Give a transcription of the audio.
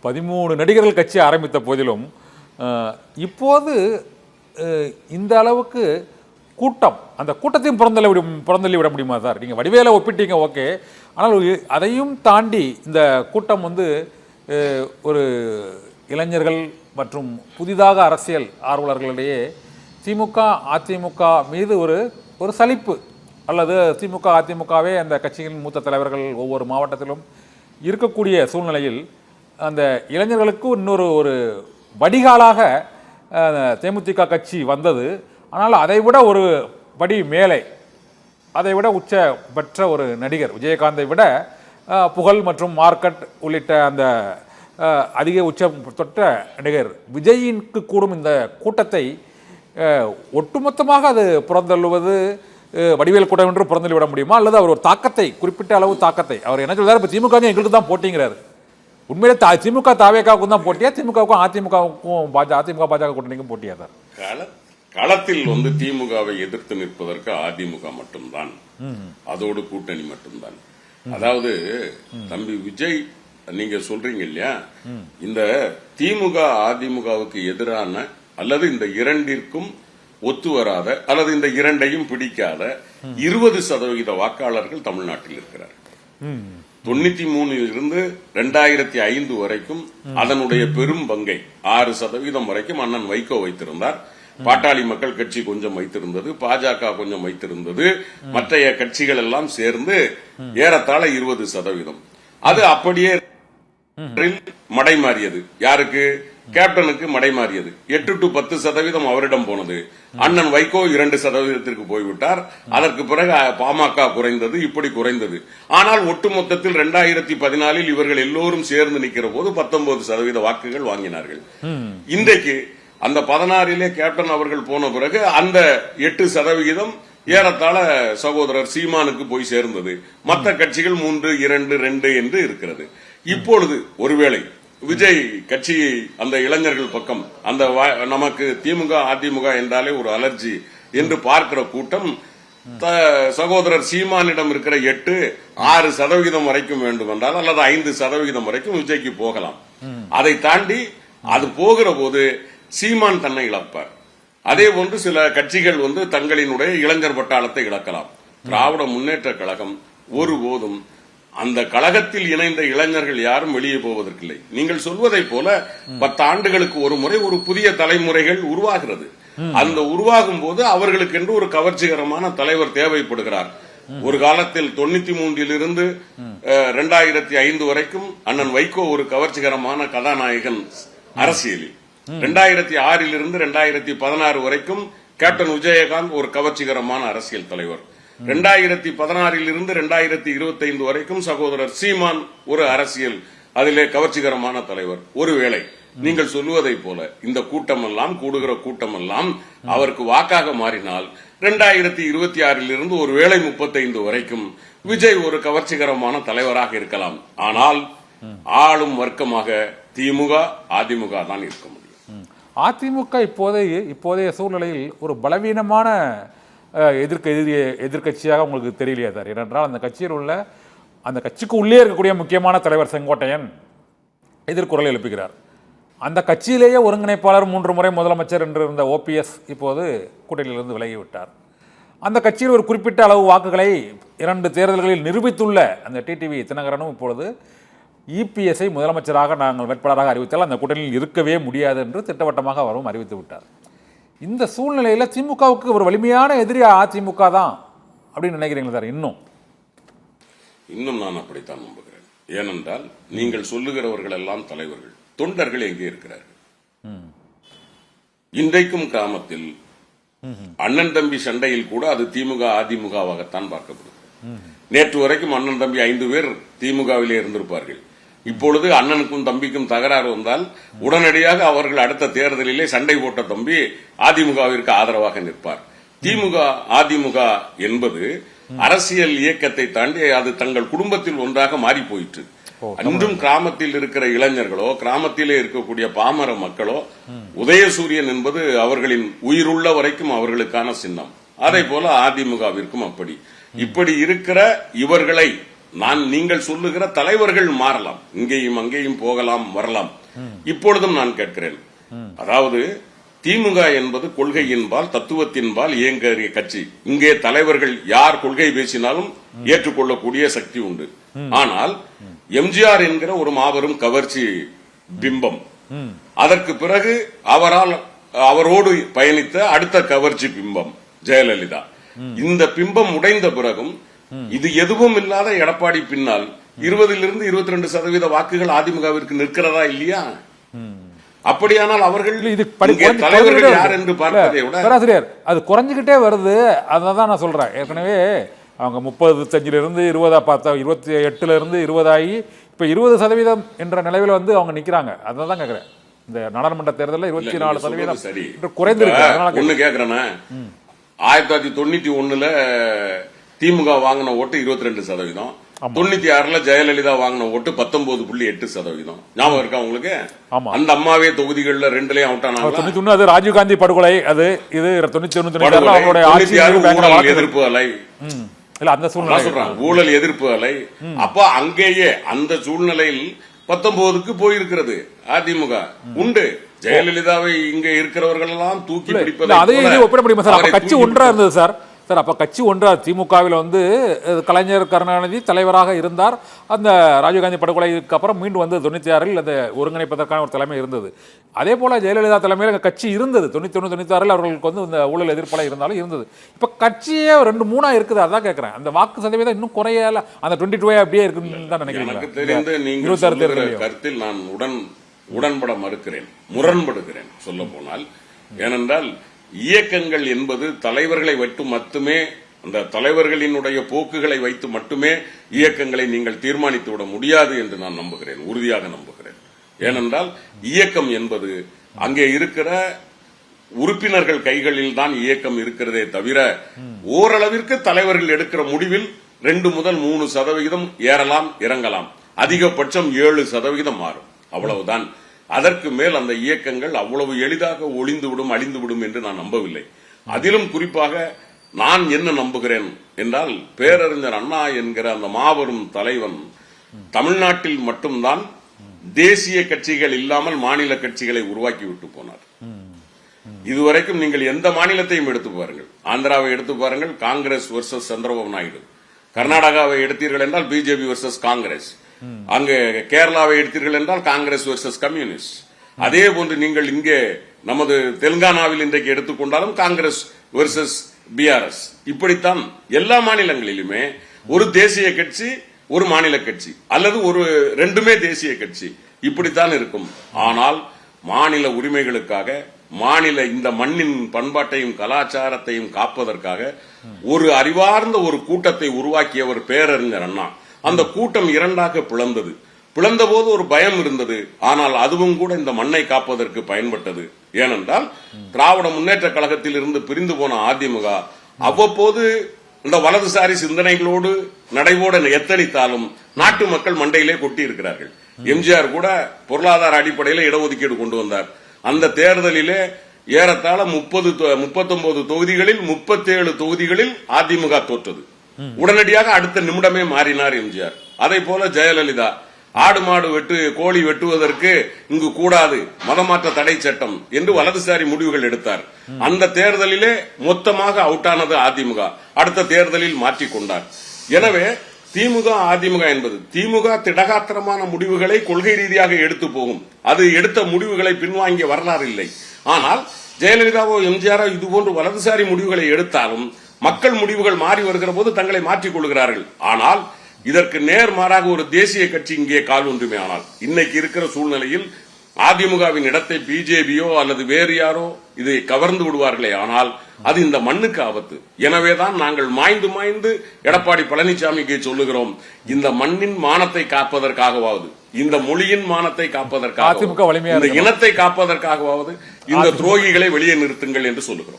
13 நடிகர்கள் கட்சி ஆரம்பித்த போதிலும் இப்போது இந்த அளவுக்கு கூட்டம், அந்த கூட்டத்தையும் புறந்தள்ளி விட முடியுமா சார்? நீங்கள் வடிவேல ஒப்பிட்டீங்க, ஓகே. ஆனால் அதையும் தாண்டி இந்த கூட்டம் ஒரு இளைஞர்கள் மற்றும் புதிதாக அரசியல் ஆர்வலர்களிடையே திமுக அதிமுக மீது ஒரு சலிப்பு, அல்லது திமுக அதிமுகவே அந்த கட்சியின் மூத்த தலைவர்கள் ஒவ்வொரு மாவட்டத்திலும் இருக்கக்கூடிய சூழ்நிலையில் அந்த இளைஞர்களுக்கு ஒரு வடிகாலாக தேமுதிக கட்சி வந்தது. ஆனால் அதைவிட ஒரு படி மேலே, அதைவிட உச்ச பெற்ற ஒரு நடிகர் விஜயகாந்தை விட புகழ் மற்றும் மார்க்கெட் உள்ளிட்ட அந்த அதிக உச்சம் தொட்ட நடிகர் விஜயினுக்கு கூடும் இந்த கூட்டத்தை ஒட்டுமொத்தமாக அது புறந்தள்ளுவது வடிவேல் கூட்டம் என்று புறந்தள்ளி விட முடியுமா? அல்லது அவர் ஒரு தாக்கத்தை, குறிப்பிட்ட அளவு தாக்கத்தை, அவர் என்ன சொல்றாரு, இப்போ திமுக எங்களுக்கு தான் போட்டிங்கிறாரு. உண்மையிலே திமுக தாவேக்காவுக்கும் தான் போட்டியா, திமுகவுக்கும் அதிமுகவுக்கும் அதிமுக பாஜக கூட்டணிக்கும் போட்டியா சார்? களத்தில் திமுகவை எதிர்த்து நிற்பதற்கு அதிமுக மட்டும்தான், அதோடு கூட்டணி மட்டும்தான். அதாவது தம்பி விஜய், நீங்க சொல்றீங்க இல்லையா, இந்த திமுக அதிமுகவுக்கு எதிரான அல்லது இந்த இரண்டிற்கும் ஒத்து வராத அல்லது இந்த இரண்டையும் பிடிக்காத 20% வாக்காளர்கள் தமிழ்நாட்டில் இருக்கிறார். 93 இருந்து 2005 வரைக்கும் அதனுடைய பெரும் பங்கை 6% வரைக்கும் அண்ணன் வைகோ வைத்திருந்தார். பாட்டாளி மக்கள் கட்சி கொஞ்சம் வைத்திருந்தது, பாஜக கொஞ்சம் வைத்திருந்தது, மற்ற கட்சிகள் எல்லாம் சேர்ந்து ஏறத்தாழ 20%. அது அப்படியே மடை மாறியது. யாருக்கு? கேப்டனுக்கு மடை மாறியது. 8 to 10% அவரிடம் போனது. அண்ணன் வைகோ 2% போய்விட்டார். அதற்கு பிறகு பாமக குறைந்தது, இப்படி குறைந்தது. ஆனால் ஒட்டுமொத்தத்தில் 2014 இவர்கள் எல்லோரும் சேர்ந்து நிற்கிற போது 19% வாக்குகள் வாங்கினார்கள். இன்றைக்கு அந்த 16 கேப்டன் அவர்கள் போன பிறகு அந்த 8% ஏறத்தாழ சகோதரர் சீமானுக்கு போய் சேர்ந்தது. மற்ற கட்சிகள் 3, 2, 2 என்று இருக்கிறது. இப்பொழுது ஒருவேளை விஜய் கட்சி அந்த இளைஞர்கள் பக்கம், அந்த நமக்கு திமுக அதிமுக என்றாலே ஒரு அலர்ஜி என்று பார்க்கிற கூட்டம் சகோதரர் சீமானிடம் இருக்கிற 8, 6% வரைக்கும் வேண்டும் என்றால், அல்லது 5% வரைக்கும் விஜய்க்கு போகலாம். அதை தாண்டி அது போகிற போது சீமான் தன்னை இழப்பார். அதே போன்று சில கட்சிகள் தங்களினுடைய இளைஞர் பட்டாளத்தை இழக்கலாம். திராவிட முன்னேற்ற கழகம் ஒருபோதும் அந்த கழகத்தில் இணைந்த இளைஞர்கள் யாரும் வெளியே போவதற்கில்லை. நீங்கள் சொல்வதை போல 10 ஆண்டுகளுக்கு ஒரு முறை ஒரு புதிய தலைமுறைகள் உருவாகிறது. அந்த உருவாகும் போது அவர்களுக்கு என்று ஒரு கவர்ச்சிகரமான தலைவர் தேவைப்படுகிறார். ஒரு காலத்தில் 93 இருந்து 2005 வரைக்கும் அண்ணன் வைகோ ஒரு கவர்ச்சிகரமான கதாநாயகன் அரசியலில். 2006 இருந்து 2016 வரைக்கும் கேப்டன் விஜயகாந்த் ஒரு கவர்ச்சிகரமான அரசியல் தலைவர். 2016 இருந்து 2025 வரைக்கும் சகோதரர் சீமான் ஒரு அரசியல் அதிலே கவர்ச்சிகரமான தலைவர். ஒருவேளை நீங்கள் சொல்லுவதை போல இந்த கூட்டமெல்லாம், கூடுகிற கூட்டமெல்லாம் அவருக்கு வாக்காக மாறினால் 2026 இருந்து ஒருவேளை 35 வரைக்கும் விஜய் ஒரு கவர்ச்சிகரமான தலைவராக இருக்கலாம். ஆனால் ஆளும் வர்க்கமாக திமுக அதிமுக தான் இருக்க முடியும். அதிமுக இப்போதைய சூழ்நிலையில் ஒரு பலவீனமான எதிர்கட்சியாக உங்களுக்கு தெரியலையா சார்? ஏனென்றால் அந்த கட்சிக்கு உள்ளே இருக்கக்கூடிய முக்கியமான தலைவர் செங்கோட்டையன் எதிர்குரல் எழுப்புகிறார். அந்த கட்சியிலேயே ஒருங்கிணைப்பாளர் 3 முறை முதலமைச்சர் என்று இருந்த ஓபிஎஸ் இப்போது கூட்டணியிலிருந்து விலகிவிட்டார். அந்த கட்சியில் ஒரு குறிப்பிட்ட அளவு வாக்குகளை 2 தேர்தல்களில் நிரூபித்துள்ள அந்த டிடிவி தினகரனும் இப்பொழுது இபிஎஸ்ஐ முதலமைச்சராக நாங்கள் வேட்பாளராக அறிவித்தால் அந்த கூட்டணியில் இருக்கவே முடியாது என்று திட்டவட்டமாக அவரும் அறிவித்து விட்டார். இந்த சூழ்நிலையில் திமுகவுக்கு ஒரு வலிமையான எதிரி அதிமுக தான் அப்படின்னு நினைக்கிறீங்களா சார்? இன்னும் நான் அப்படித்தான் நம்புகிறேன். ஏனென்றால் நீங்கள் சொல்லுகிறவர்கள் எல்லாம் தலைவர்கள், தொண்டர்கள் எங்கே இருக்கிறார்கள்? இன்றைக்கும் கிராமத்தில் அண்ணன் தம்பி சண்டையில் கூட அது திமுக அதிமுகவாகத்தான் பார்க்கப்படுது. நேற்று வரைக்கும் அண்ணன் தம்பி 5 பேர் திமுகவிலே இருந்திருப்பார்கள். இப்பொழுது அண்ணனுக்கும் தம்பிக்கும் தகராறு வந்தால் உடனடியாக அவர்கள் அடுத்த தேர்தலிலே சண்டை போட்ட தம்பி அதிமுகவிற்கு ஆதரவாக நிற்பார். திமுக அதிமுக என்பது அரசியல் இயக்கத்தை தாண்டி அது தங்கள் குடும்பத்தில் ஒன்றாக மாறி போயிற்று. இன்றும் கிராமத்தில் இருக்கிற இளைஞர்களோ, கிராமத்திலே இருக்கக்கூடிய பாமர மக்களோ, உதயசூரியன் என்பது அவர்களின் உயிருள்ள வரைக்கும் அவர்களுக்கான சின்னம். அதே போல அதிமுகவிற்கும் அப்படி. இப்படி இருக்கிற இவர்களை நீங்கள் சொல்லுகிற தலைவர்கள் மாறலாம், இங்கேயும் அங்கேயும் போகலாம் வரலாம். இப்பொழுதும் நான் கேட்கிறேன், அதாவது திமுக என்பது கொள்கையின்பால் தத்துவத்தின்பால் இயங்கிய கட்சி. இங்கே தலைவர்கள் யார் கொள்கை பேசினாலும் ஏற்றுக்கொள்ளக்கூடிய சக்தி உண்டு. ஆனால் எம்ஜிஆர் என்கிற ஒரு மாபெரும் கவர்ச்சி பிம்பம், அதற்கு பிறகு அவரோடு பயணித்த அடுத்த கவர்ச்சி பிம்பம் ஜெயலலிதா. இந்த பிம்பம் உடைந்த பிறகும் இது எதுவும் இல்லாத எடப்பாடி பின்னால் 20 to 22% வாக்குகள் அதிமுகவிற்கு நிற்கிறதா இல்லையா? அப்படியானால் அவர்கள் தலைவர்கள் யார் என்று பார்ப்பதை விட பேராசிரியர் அது குறைஞ்சுக்கிட்டே வருது. அதான் நான் சொல்றேன். ஏற்கனவே அவங்க 35% 20 பார்த்தா 28 இருந்து 20 ஆகி இப்ப 20% என்ற நிலையில வந்து அவங்க நிக்கிறாங்க. அதான் கேக்குறேன். இந்த நாடாளுமன்ற தேர்தலில் 24% குறைந்திருக்கு. ஒண்ணு கேக்குறேன்னா 1991 திமுக வாங்கின ஓட்டு 22%, 96 ஜெயலலிதா வாங்கின ஓட்டு 19.8%. ஞாபகம் இருக்கா உங்களுக்கு? அந்த அம்மாவே தொகுதிகள்ல 2லயும் அவுட் ஆனாங்க. 91 அது ராஜீவ்காந்தி படுகொலை, அது இது 91 அவங்களுடைய எதிர்ப்பு அலை, இல்ல அந்த சூழ்நிலை சொல்றாங்க, ஊழல் எதிர்ப்பு அலை. அப்ப அங்கேயே அந்த சூழ்நிலையில் 19க்கு போயிருக்கிறது அதிமுக உண்டு. ஜெயலலிதாவை இங்க இருக்கிறவர்கள் எல்லாம் தூக்கி பிடிப்பது அதையே ஒப்பிட முடியுமா சார்? அப்ப கட்சி ஒன்றா இருந்தது சார். அப்ப கட்சி ஒன்றா திமுகவில் வந்து கலைஞர் கருணாநிதி தலைவராக இருந்தார். அந்த ராஜீவ்காந்தி படுகொலைக்கு அப்புறம் மீண்டும் வந்து 96 அதை ஒருங்கிணைப்பதற்கான ஒரு தலைமை இருந்தது. அதே போல ஜெயலலிதா தலைமையில் கட்சி இருந்தது. 91 96 அவர்களுக்கு வந்து இந்த ஊழல் எதிர்ப்பெல்லாம் இருந்தாலும் இருந்தது. இப்ப கட்சியே 2-3 இருக்குது. அதான் கேட்கிறேன். அந்த வாக்கு சதவீதம் இன்னும் குறையல, அந்த 22 அப்படியே இருக்குன்னு தான் நினைக்கிறீங்க? எனக்கு தெரிந்து நீங்கள் கருத்தில் நான் உடன்பட மறுக்கிறேன், முரண்படுகிறேன் சொல்ல போனால். ஏனென்றால் இயக்கங்கள் என்பது தலைவர்களை வைத்து மட்டுமே, அந்த தலைவர்களினுடைய போக்குகளை வைத்து மட்டுமே இயக்கங்களை நீங்கள் தீர்மானித்து விட முடியாது என்று நான் நம்புகிறேன், உறுதியாக நம்புகிறேன். ஏனென்றால் இயக்கம் என்பது அங்கே இருக்கிற உறுப்பினர்கள் கைகளில் தான் இயக்கம் இருக்கிறதே தவிர, ஓரளவிற்கு தலைவர்கள் எடுக்கிற முடிவில் 2 முதல் 3% ஏறலாம் இறங்கலாம், அதிகபட்சம் 7% மாறும், அவ்வளவுதான். அதற்கு மேல் அந்த இயக்கங்கள் அவ்வளவு எளிதாக ஒளிந்துவிடும் அழிந்துவிடும் என்று நான் நம்பவில்லை. அதிலும் குறிப்பாக நான் என்ன நம்புகிறேன் என்றால், பேரறிஞர் அண்ணா என்கிற அந்த மாபெரும் தலைவன் தமிழ்நாட்டில் மட்டும்தான் தேசிய கட்சிகள் இல்லாமல் மாநில கட்சிகளை உருவாக்கி விட்டு போனார். இதுவரைக்கும் நீங்கள் எந்த மாநிலத்தையும் எடுத்து பாருங்கள், ஆந்திராவை எடுத்து பாருங்கள், காங்கிரஸ் வெர்சஸ் சந்திரபாபு நாயுடு. கர்நாடகாவை எடுத்தீர்கள் என்றால் பிஜேபி வெர்சஸ் காங்கிரஸ். அங்கு கேரளாவை எடுத்தீர்கள் என்றால் காங்கிரஸ் வெர்சஸ் கம்யூனிஸ்ட். அதே போன்று நீங்கள் இங்கே நமது தெலுங்கானாவில் இன்றைக்கு எடுத்துக்கொண்டாலும் காங்கிரஸ் வெர்சஸ் பிஆர்எஸ். இப்படித்தான் எல்லா மாநிலங்களிலுமே ஒரு தேசிய கட்சி, ஒரு மாநில கட்சி, அல்லது ஒரு 2மே தேசிய கட்சி, இப்படித்தான் இருக்கும். ஆனால் மாநில உரிமைகளுக்காக, மாநில இந்த மண்ணின் பண்பாட்டையும் கலாச்சாரத்தையும் காப்பதற்காக ஒரு அறிவார்ந்த ஒரு கூட்டத்தை உருவாக்கியவர் பேரறிஞர் அண்ணா. அந்த கூட்டம் 2ஆக பிளந்தது. பிளந்த போது ஒரு பயம் இருந்தது, ஆனால் அதுவும் கூட இந்த மண்ணை காப்பதற்கு பயன்பட்டது. ஏனென்றால் திராவிட முன்னேற்ற கழகத்தில் இருந்து பிரிந்து போன அதிமுக அவ்வப்போது இந்த வலதுசாரி சிந்தனைகளோடு நடைபோட எத்தனித்தாலும் நாட்டு மக்கள் மண்டையிலே கொட்டி இருக்கிறார்கள். எம்ஜிஆர் கூட பொருளாதார அடிப்படையில் இடஒதுக்கீடு கொண்டு வந்தார். அந்த தேர்தலிலே ஏறத்தாழ 39 தொகுதிகளில் 37 தொகுதிகளில் அதிமுக தோற்றது. உடனடியாக அடுத்த நிமிடமே மாறினார் எம்ஜிஆர். அதே போல ஜெயலலிதா ஆடு மாடு கோழி வெட்டுவதற்கு இங்கு கூடாது, மதமாற்ற தடை சட்டம் என்று வலதுசாரி முடிவுகள் எடுத்தார். அந்த தேர்தலிலே மொத்தமாக அவுட் ஆனது அதிமுக. அடுத்த தேர்தலில் மாற்றிக்கொண்டார். எனவே திமுக அதிமுக என்பது, திமுக திடகாத்திரமான முடிவுகளை கொள்கை ரீதியாக எடுத்து போகும். அது எடுத்த முடிவுகளை பின்வாங்கிய வரலாறு இல்லை. ஆனால் ஜெயலலிதாவோ எம்ஜிஆரோ இதுபோன்று வலதுசாரி முடிவுகளை எடுத்தாலும் மக்கள் முடிவுகள் மாறி வருகிற போது தங்களை மாற்றிக் கொள்கிறார்கள். ஆனால் இதற்கு நேர்மாறாக ஒரு தேசிய கட்சி இங்கே கால் ஒன்றுமே. ஆனால் இன்னைக்கு இருக்கிற சூழ்நிலையில் அதிமுகவின் இடத்தை பிஜேபியோ அல்லது வேறு யாரோ இதை கவர்ந்து விடுவார்களே, ஆனால் அது இந்த மண்ணுக்கு ஆபத்து. எனவேதான் நாங்கள் மாய்ந்து எடப்பாடி பழனிசாமிக்கு சொல்லுகிறோம், இந்த மண்ணின் மானத்தை காப்பதற்காகவாவது, இந்த மொழியின் மானத்தை காப்பதற்காக, இந்த இனத்தை காப்பதற்காகவாவது இந்த துரோகிகளை வெளியே நிறுத்துங்கள் என்று சொல்லுகிறோம்.